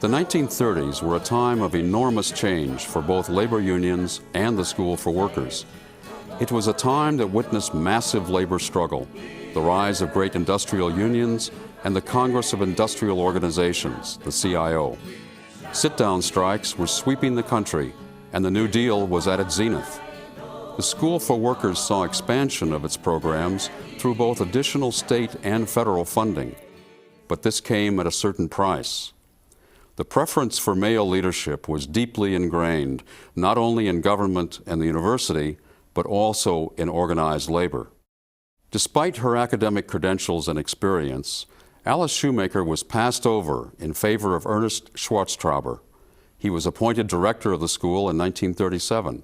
The 1930s were a time of enormous change for both labor unions and the School for Workers. It was a time that witnessed massive labor struggle, the rise of great industrial unions, and the Congress of Industrial Organizations, the CIO. Sit-down strikes were sweeping the country, and the New Deal was at its zenith. The School for Workers saw expansion of its programs through both additional state and federal funding. But this came at a certain price. The preference for male leadership was deeply ingrained, not only in government and the university, but also in organized labor. Despite her academic credentials and experience, Alice Shoemaker was passed over in favor of Ernest Schwartztrauber. He was appointed director of the school in 1937.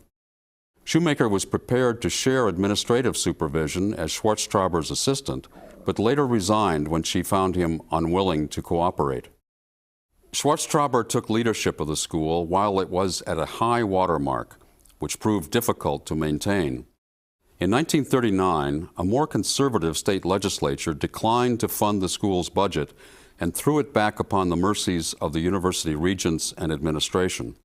Shoemaker was prepared to share administrative supervision as Schwartztrauber's assistant, but later resigned when she found him unwilling to cooperate. Schwartztrauber took leadership of the school while it was at a high water mark, which proved difficult to maintain. In 1939, a more conservative state legislature declined to fund the school's budget and threw it back upon the mercies of the university regents and administration.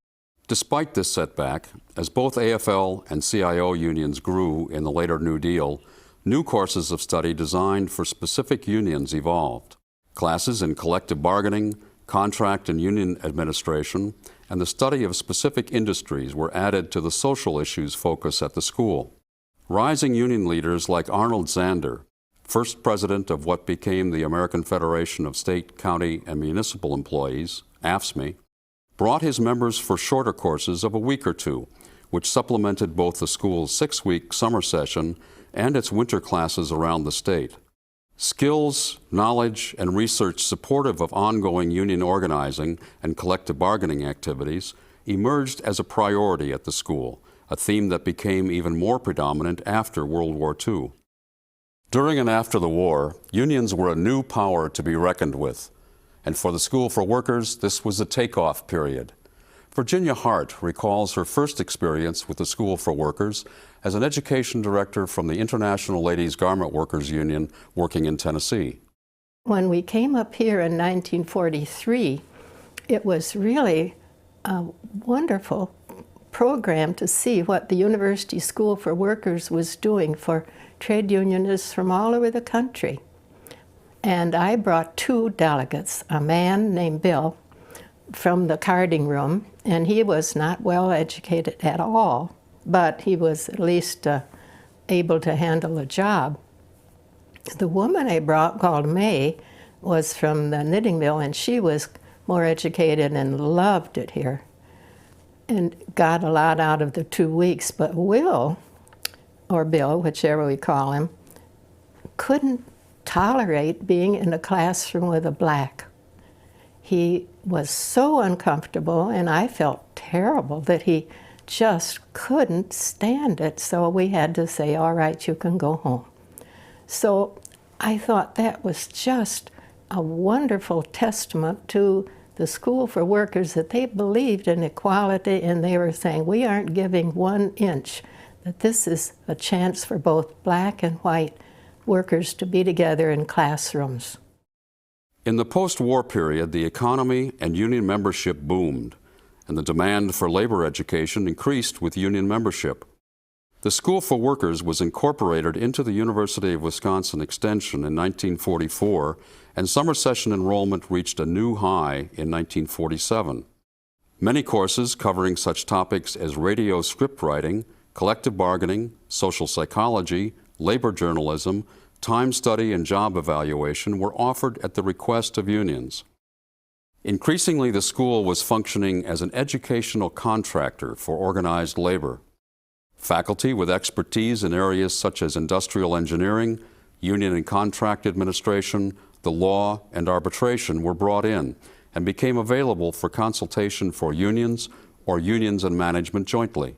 Despite this setback, as both AFL and CIO unions grew in the later New Deal, new courses of study designed for specific unions evolved. Classes in collective bargaining, contract and union administration, and the study of specific industries were added to the social issues focus at the school. Rising union leaders like Arnold Zander, first president of what became the American Federation of State, County, and Municipal Employees, AFSCME, brought his members for shorter courses of a week or two, which supplemented both the school's 6-week summer session and its winter classes around the state. Skills, knowledge, and research supportive of ongoing union organizing and collective bargaining activities emerged as a priority at the school, a theme that became even more predominant after World War II. During and after the war, unions were a new power to be reckoned with, and for the School for Workers, this was a takeoff period. Virginia Hart recalls her first experience with the School for Workers as an education director from the International Ladies Garment Workers Union working in Tennessee. When we came up here in 1943, it was really a wonderful program to see what the University School for Workers was doing for trade unionists from all over the country. And I brought 2 delegates, a man named Bill from the carding room, and he was not well educated at all, but he was at least able to handle a job. The woman I brought, called May, was from the knitting mill, and she was more educated and loved it here and got a lot out of the 2 weeks. But Will, or Bill, whichever we call him, couldn't tolerate being in a classroom with a black. He was so uncomfortable, and I felt terrible that he just couldn't stand it. So we had to say, all right, you can go home. So I thought that was just a wonderful testament to the School for Workers, that they believed in equality, and they were saying, we aren't giving 1 inch, that this is a chance for both black and white workers to be together in classrooms. In the post-war period, the economy and union membership boomed, and the demand for labor education increased with union membership. The School for Workers was incorporated into the University of Wisconsin Extension in 1944, and summer session enrollment reached a new high in 1947. Many courses covering such topics as radio script writing, collective bargaining, social psychology, labor journalism, time study, and job evaluation were offered at the request of unions. Increasingly, the school was functioning as an educational contractor for organized labor. Faculty with expertise in areas such as industrial engineering, union and contract administration, the law, and arbitration were brought in and became available for consultation for unions or unions and management jointly.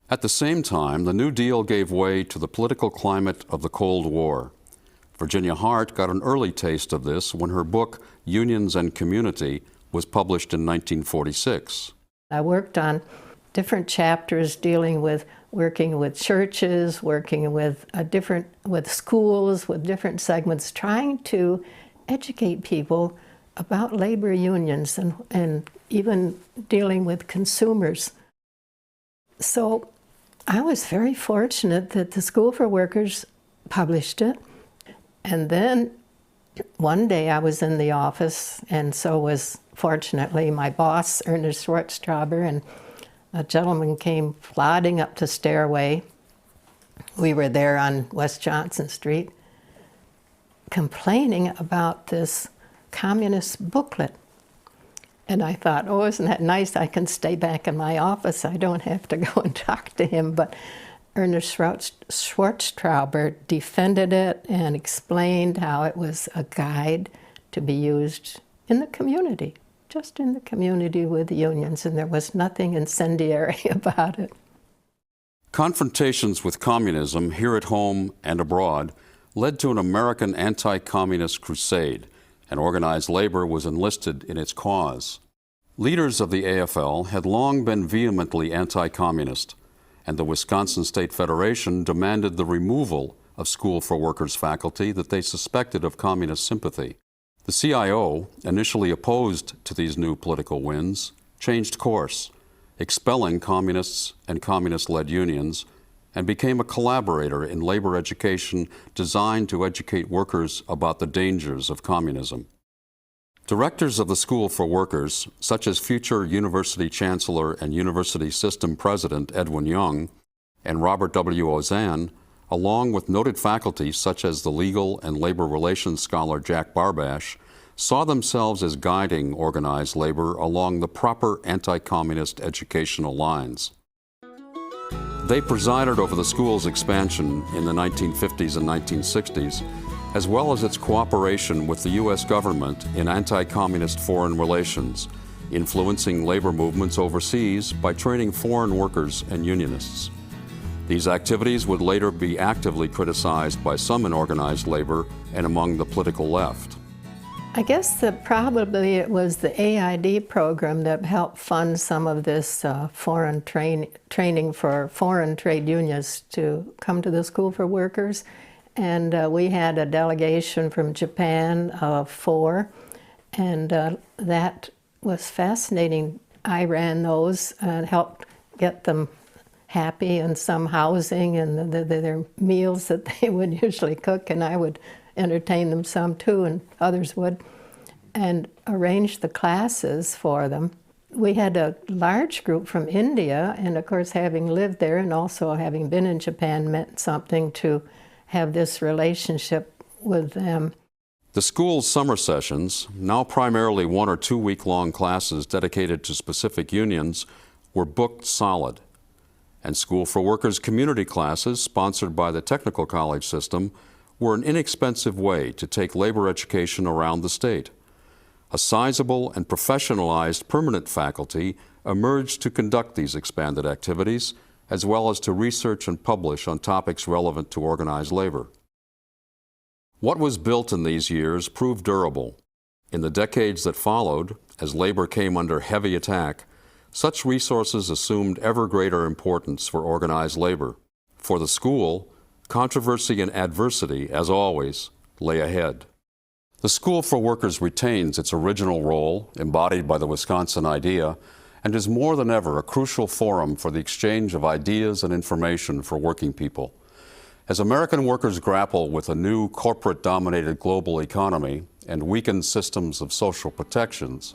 At the same time, the New Deal gave way to the political climate of the Cold War. Virginia Hart got an early taste of this when her book, Unions and Community, was published in 1946. I worked on different chapters dealing with working with churches, working with schools, with different segments, trying to educate people about labor unions and even dealing with consumers. So I was very fortunate that the School for Workers published it. And then one day I was in the office, and so was, fortunately, my boss, Ernest Schwartztrauber, and a gentleman came plodding up the stairway. We were there on West Johnson Street, complaining about this communist booklet. And I thought, oh, isn't that nice? I can stay back in my office. I don't have to go and talk to him. But Ernest Schwartztrauber defended it and explained how it was a guide to be used in the community, just in the community with the unions, and there was nothing incendiary about it. Confrontations with communism here at home and abroad led to an American anti-communist crusade, and organized labor was enlisted in its cause. Leaders of the AFL had long been vehemently anti-communist, and the Wisconsin State Federation demanded the removal of School for Workers faculty that they suspected of communist sympathy. The CIO, initially opposed to these new political winds, changed course, expelling communists and communist-led unions, and became a collaborator in labor education designed to educate workers about the dangers of communism. Directors of the School for Workers, such as future University Chancellor and University System President Edwin Young and Robert W. Ozanne, along with noted faculty such as the legal and labor relations scholar Jack Barbash, saw themselves as guiding organized labor along the proper anti-communist educational lines. They presided over the school's expansion in the 1950s and 1960s, as well as its cooperation with the U.S. government in anti-communist foreign relations, influencing labor movements overseas by training foreign workers and unionists. These activities would later be actively criticized by some in organized labor and among the political left. I guess probably it was the AID program that helped fund some of this foreign training for foreign trade unions to come to the School for Workers. And we had a delegation from Japan of 4, and that was fascinating. I ran those and helped get them happy and some housing and their meals that they would usually cook, and I would entertain them some too, and others would, and arrange the classes for them. We had a large group from India, and of course having lived there and also having been in Japan meant something to have this relationship with them. The school's summer sessions, now primarily 1 or 2 week-long classes dedicated to specific unions, were booked solid. And School for Workers community classes, sponsored by the technical college system, were an inexpensive way to take labor education around the state. A sizable and professionalized permanent faculty emerged to conduct these expanded activities, as well as to research and publish on topics relevant to organized labor. What was built in these years proved durable. In the decades that followed, as labor came under heavy attack, such resources assumed ever greater importance for organized labor. For the school, controversy and adversity, as always, lay ahead. The School for Workers retains its original role, embodied by the Wisconsin idea, and is more than ever a crucial forum for the exchange of ideas and information for working people. As American workers grapple with a new corporate-dominated global economy and weakened systems of social protections,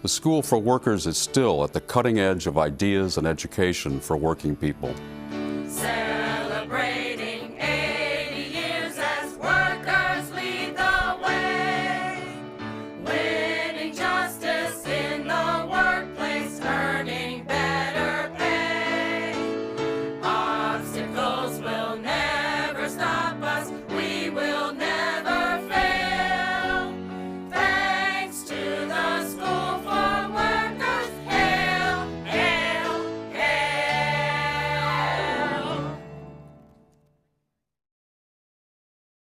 the School for Workers is still at the cutting edge of ideas and education for working people.